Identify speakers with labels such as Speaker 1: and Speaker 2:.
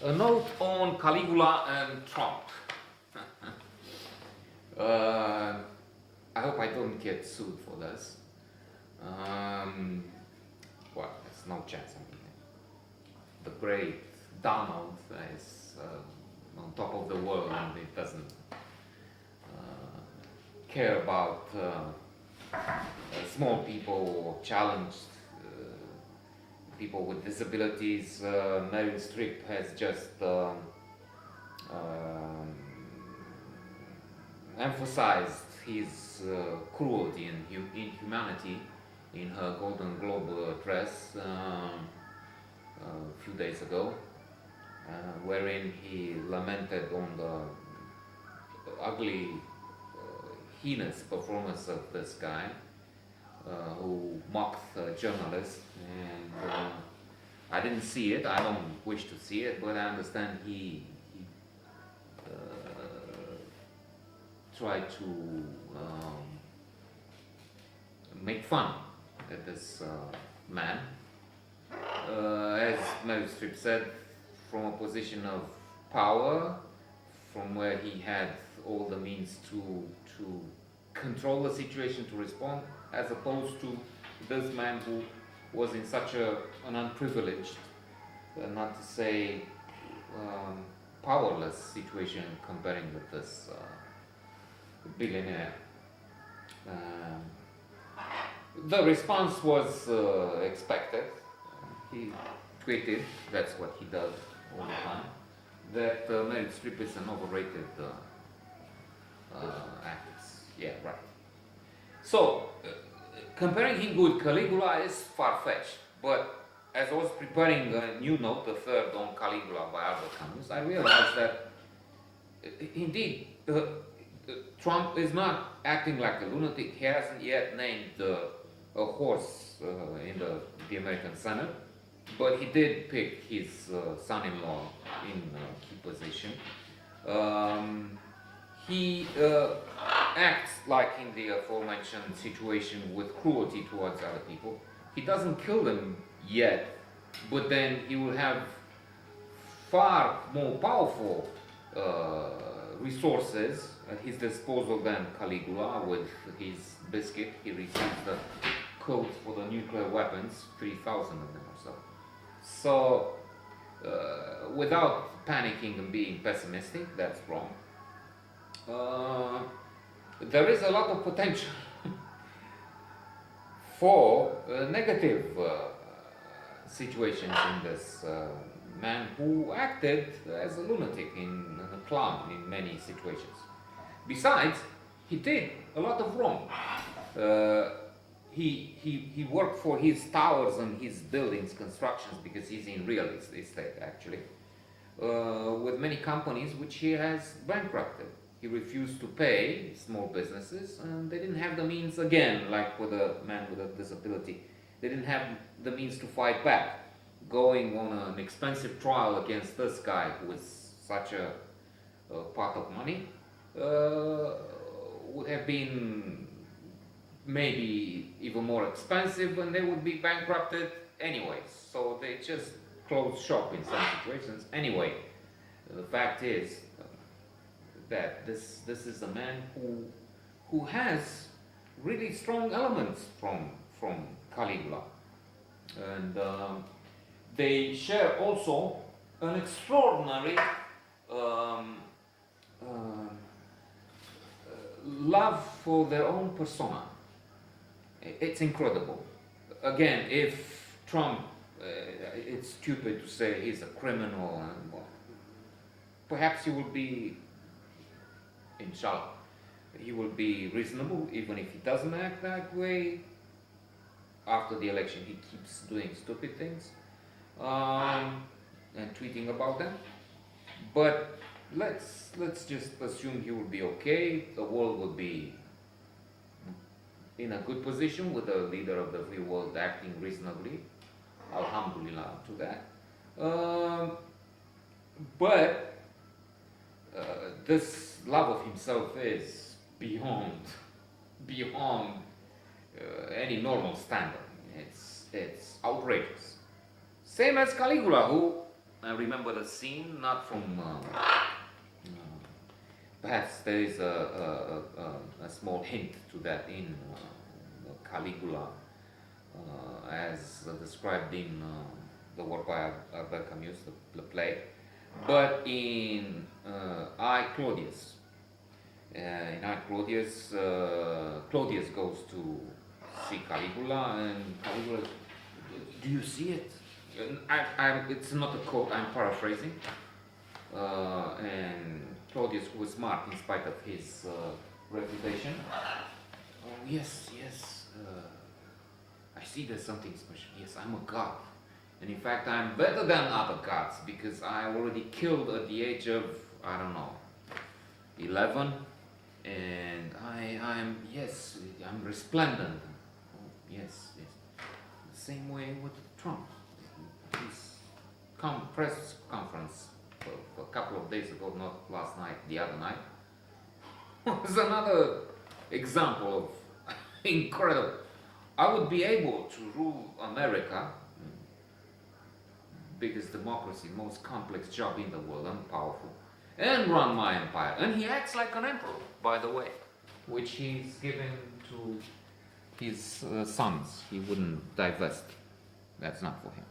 Speaker 1: A note on Caligula and Trump. I hope I don't get sued for this. Well, there's no chance. I mean, the great Donald is on top of the world, and it doesn't care about small people or challenged people with disabilities. Meryl Streep has just emphasized his cruelty and inhumanity in her Golden Globe address a few days ago, wherein he lamented on the ugly, heinous performance of this guy who mocked journalists. And I didn't see it, I don't wish to see it, but I understand he tried to make fun of this man. As Meryl Streep said, from a position of power, from where he had all the means to control the situation, to respond, as opposed to this man who was in such an unprivileged, not to say powerless situation, comparing with this billionaire. The response was expected. He tweeted, that's what he does all the time, that Meryl Streep is an overrated actress. Yeah, right. So, comparing him with Caligula is far-fetched, but as I was preparing a new note, the third on Caligula by Albert Camus, I realized that indeed Trump is not acting like a lunatic. He hasn't yet named a horse in the American Senate, but he did pick his son-in-law in a key position. He acts like in the aforementioned situation with cruelty towards other people. He doesn't kill them yet, but then he will have far more powerful resources at his disposal than Caligula. With his biscuit, he receives the codes for the nuclear weapons, 3,000 of them or so. So, without panicking and being pessimistic, that's wrong. There is a lot of potential for negative situations in this man who acted as a lunatic and a clown in many situations. Besides, he did a lot of wrong. He worked for his towers and his buildings constructions, because he's in real estate actually, with many companies which he has bankrupted. He refused to pay small businesses, and they didn't have the means, again, like with a man with a disability, they didn't have the means to fight back. Going on an expensive trial against this guy with such a pot of money would have been maybe even more expensive, and they would be bankrupted anyways. So they just closed shop in some situations. Anyway, the fact is that this is a man who has really strong elements from Caligula, and they share also an extraordinary love for their own persona. It's incredible. Again, if Trump, it's stupid to say he's a criminal, and well, perhaps he will be, inshallah, he will be reasonable, even if he doesn't act that way. After the election, he keeps doing stupid things and tweeting about them. But let's just assume he will be okay. The world will be in a good position with the leader of the free world acting reasonably. Alhamdulillah to that. But this love of himself is beyond any normal standard. It's outrageous. Same as Caligula, who I remember a scene, not from. Perhaps there is a small hint to that in Caligula, as described in the work by Albert Camus, the play. But in I Claudius, Claudius goes to see Caligula, and Caligula, do you see it? It's not a quote, I'm paraphrasing. And Claudius, who was smart in spite of his reputation, oh, yes, I see there's something special. Yes, I'm a god. And in fact, I'm better than other gods because I already killed at the age of, I don't know, 11. And I'm resplendent. Oh, yes. The same way with Trump. His press conference a couple of days ago, not last night, the other night, was another example of incredible. I would be able to rule America, biggest democracy, most complex job in the world, and powerful, and run my empire. And he acts like an emperor, by the way, which he's given to his sons. He wouldn't divest. That's not for him.